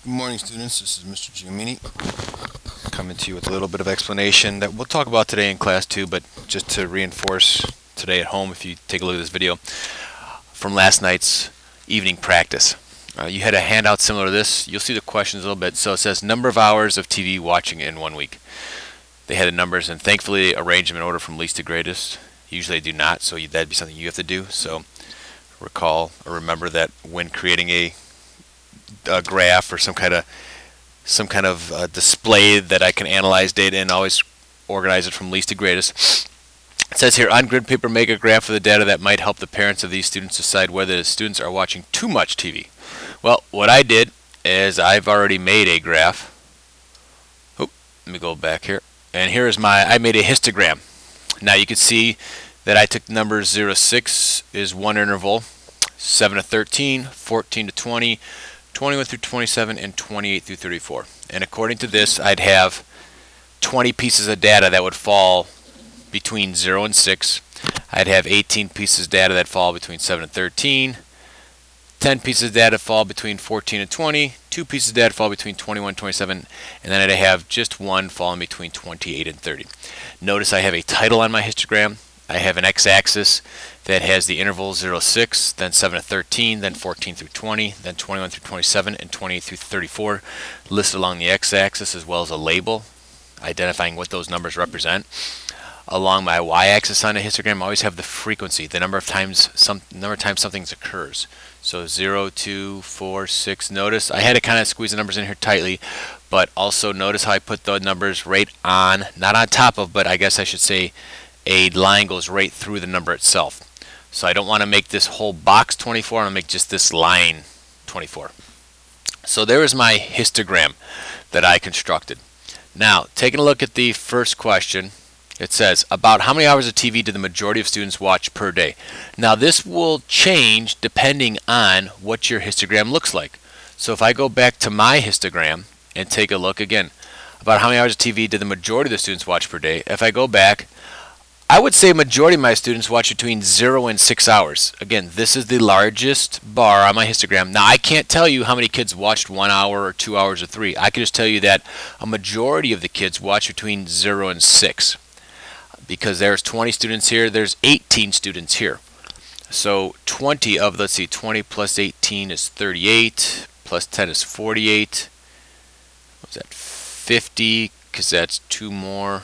Good morning, students. This is Mr. Giomini coming to you with a little bit of explanation that we'll talk about today in class too, but just to reinforce today at home, if you take a look at this video from last night's evening practice. You had a handout similar to this. You'll see the questions a little bit. So it says number of hours of TV watching in 1 week. They had the numbers, and thankfully arrange them in order from least to greatest. Usually they do not, so that'd be something you have to do. So recall or remember that when creating a graph or some kind of display that I can analyze data and always organize it from least to greatest. It says here, on grid paper, make a graph of the data that might help the parents of these students decide whether the students are watching too much TV. Well, what I did is I've already made a graph. Let me go back here. And here is I made a histogram. Now you can see that I took numbers 0 to 6 is one interval, 7 to 13, 14 to 20, 21 through 27, and 28 through 34. And according to this, I'd have 20 pieces of data that would fall between 0 and 6. I'd have 18 pieces of data that fall between 7 and 13, 10 pieces of data fall between 14 and 20, 2 pieces of data fall between 21 and 27, and then I'd have just one falling between 28 and 30. Notice I have a title on my histogram. I have an x-axis that has the interval 0 to 6, then 7 to 13, then 14 through 20, then 21 through 27, and 28 through 34 listed along the x-axis, as well as a label identifying what those numbers represent. Along my y-axis on a histogram, I always have the frequency, the number of times something occurs. So 0, 2, 4, 6. Notice I had to kind of squeeze the numbers in here tightly, but also notice how I put the numbers right on, not on top of, but I guess I should say a line goes right through the number itself. So I don't want to make this whole box 24, I want to make just this line 24. So there is my histogram that I constructed. Now, taking a look at the first question, it says, about how many hours of TV do the majority of students watch per day? Now this will change depending on what your histogram looks like. So if I go back to my histogram and take a look again, about how many hours of TV do the majority of the students watch per day? If I go back, I would say majority of my students watch between 0 and 6 hours. Again, this is the largest bar on my histogram. Now, I can't tell you how many kids watched 1 hour or 2 hours or 3. I can just tell you that a majority of the kids watch between 0 and 6. Because there's 20 students here, there's 18 students here. So 20 of, let's see, 20 plus 18 is 38, plus 10 is 48. What's that, 50, because that's 2 more.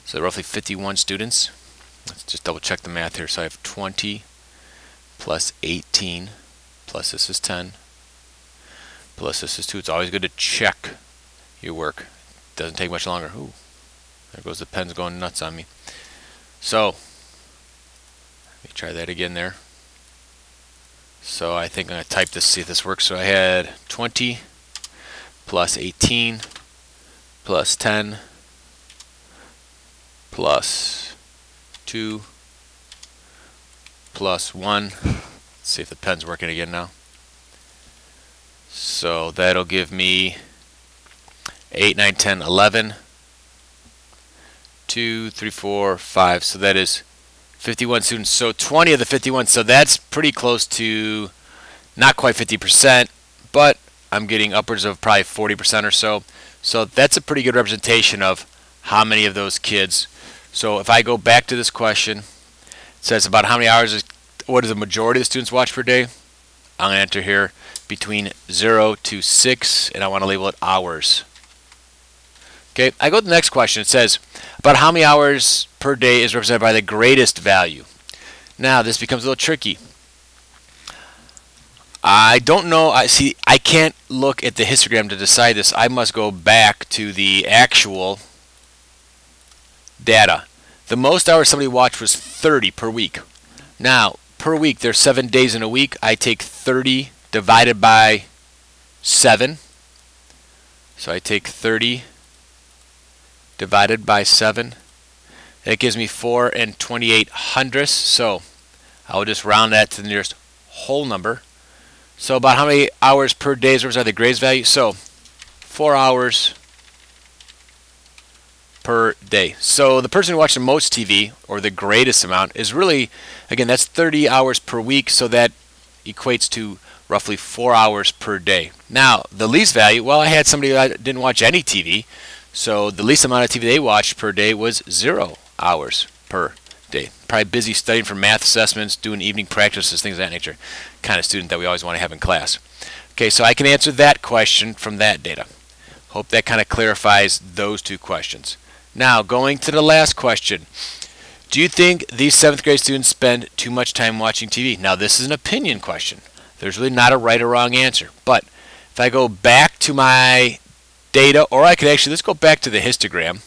So roughly 51 students. Let's just double check the math here. So I have 20 plus 18 plus this is 10 plus this is 2. It's always good to check your work. It doesn't take much longer. Ooh, there goes the pen's going nuts on me. So let me try that again there. So I think I'm going to type this, see if this works. So I had 20 plus 18 plus 10 plus 2 plus 1. Let's see if the pen's working again now. So that'll give me 8, 9, 10, 11, 2, 3, 4, 5. So that is 51 students. So 20 of the 51. So that's pretty close to not quite 50%, but I'm getting upwards of probably 40% or so. So that's a pretty good representation of how many of those kids. So if I go back to this question, it says about how many hours, what does the majority of the students watch per day? I'm going to enter here between 0 to 6, and I want to label it hours. Okay, I go to the next question. It says about how many hours per day is represented by the greatest value. Now this becomes a little tricky. I don't know. I can't look at the histogram to decide this. I must go back to the actual data. The most hours somebody watched was 30 per week. Now, per week, there's 7 days in a week. I take 30 divided by 7. So I take 30 divided by 7. That gives me 4 and 28/100ths. So I'll just round that to the nearest whole number. So about how many hours per day is the greatest value? So 4 hours per day. So the person who watched the most TV, or the greatest amount, is really, again, that's 30 hours per week, so that equates to roughly 4 hours per day. Now, the least value, well, I had somebody that didn't watch any TV, so the least amount of TV they watched per day was 0 hours per day. Probably busy studying for math assessments, doing evening practices, things of that nature. Kind of student that we always want to have in class. Okay, so I can answer that question from that data. Hope that kind of clarifies those two questions. Now, going to the last question. Do you think these 7th grade students spend too much time watching TV? Now, this is an opinion question. There's really not a right or wrong answer. But if I go back to my data, or I could actually, let's go back to the histogram.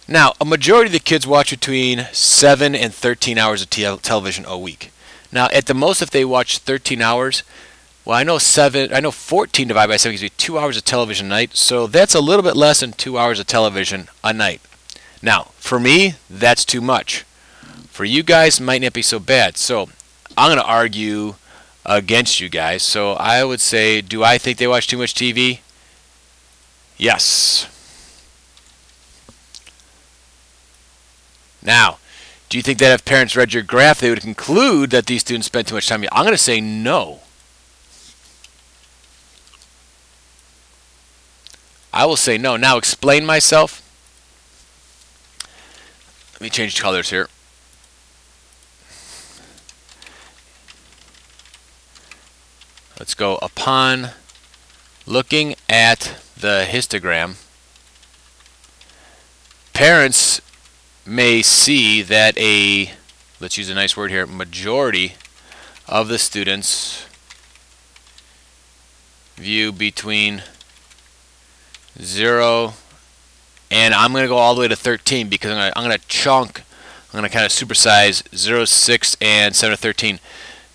Now, a majority of the kids watch between 7 and 13 hours of television a week. Now, at the most, if they watch 13 hours, well, I know 14 divided by 7 gives me 2 hours of television a night, so that's a little bit less than 2 hours of television a night. Now, for me, that's too much. For you guys, it might not be so bad. So, I'm going to argue against you guys. So, I would say, do I think they watch too much TV? Yes. Now, do you think that if parents read your graph, they would conclude that these students spend too much time? I'm going to say no. I will say no. Now, explain myself. Let me change colors here. Let's go upon looking at the histogram. Parents may see that let's use a nice word here, majority of the students view between 0 and I'm going to go all the way to 13 because I'm going to kind of supersize 0, 6, and 7 to 13.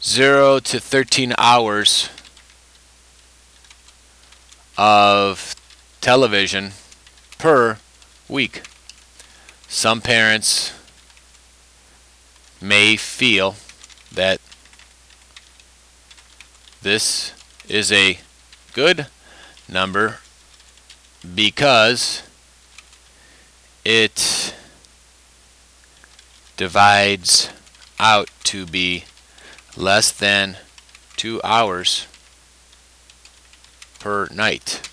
0 to 13 hours of television per week. Some parents may feel that this is a good number because it divides out to be less than 2 hours per night.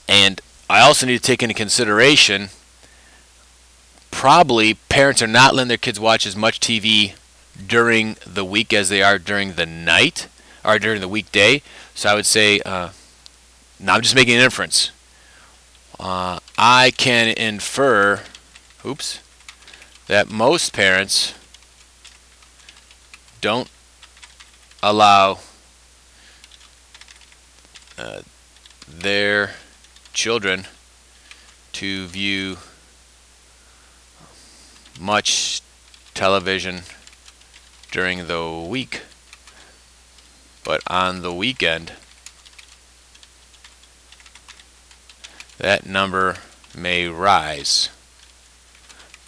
And I also need to take into consideration probably parents are not letting their kids watch as much TV during the week as they are during the night or during the weekday. So I would say, now I'm just making an inference. I can infer, that most parents don't allow their children to view much television during the week, but on the weekend that number may rise.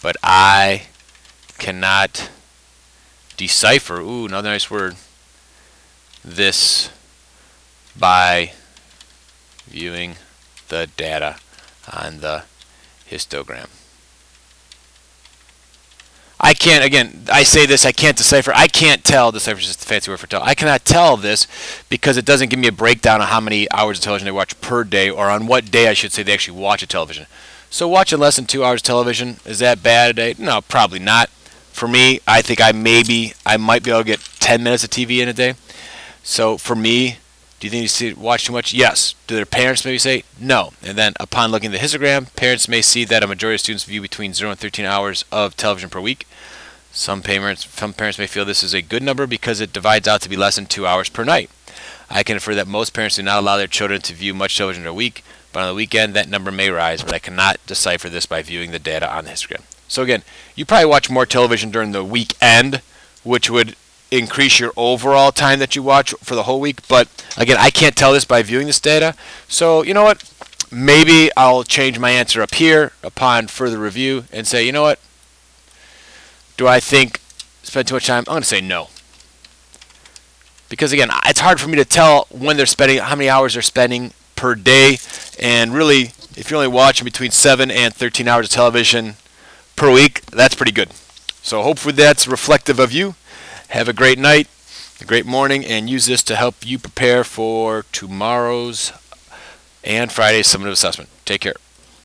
But I cannot decipher, another nice word, this by viewing the data on the histogram. I can't, again, I say this, I can't decipher. I can't tell, decipher is just a fancy word for tell. I cannot tell this because it doesn't give me a breakdown of how many hours of television they watch per day, or on what day, I should say, they actually watch a television. So watching less than 2 hours of television, is that bad a day? No, probably not. For me, I think I might be able to get 10 minutes of TV in a day. So for me, do you think you watch too much? Yes. Do their parents maybe say no? And then upon looking at the histogram, parents may see that a majority of students view between 0 and 13 hours of television per week. Some parents may feel this is a good number because it divides out to be less than 2 hours per night. I can infer that most parents do not allow their children to view much television a week, but on the weekend that number may rise, but I cannot decipher this by viewing the data on the histogram. So again, you probably watch more television during the weekend, which would increase your overall time that you watch for the whole week. But again, I can't tell this by viewing this data. So you know what? Maybe I'll change my answer up here upon further review and say, you know what? Do I think spend too much time? I'm going to say no. Because again, it's hard for me to tell when they're spending, how many hours they're spending per day. And really, if you're only watching between 7 and 13 hours of television per week, that's pretty good. So hopefully that's reflective of you. Have a great night. a great morning, and use this to help you prepare for tomorrow's and Friday's summative assessment. Take care.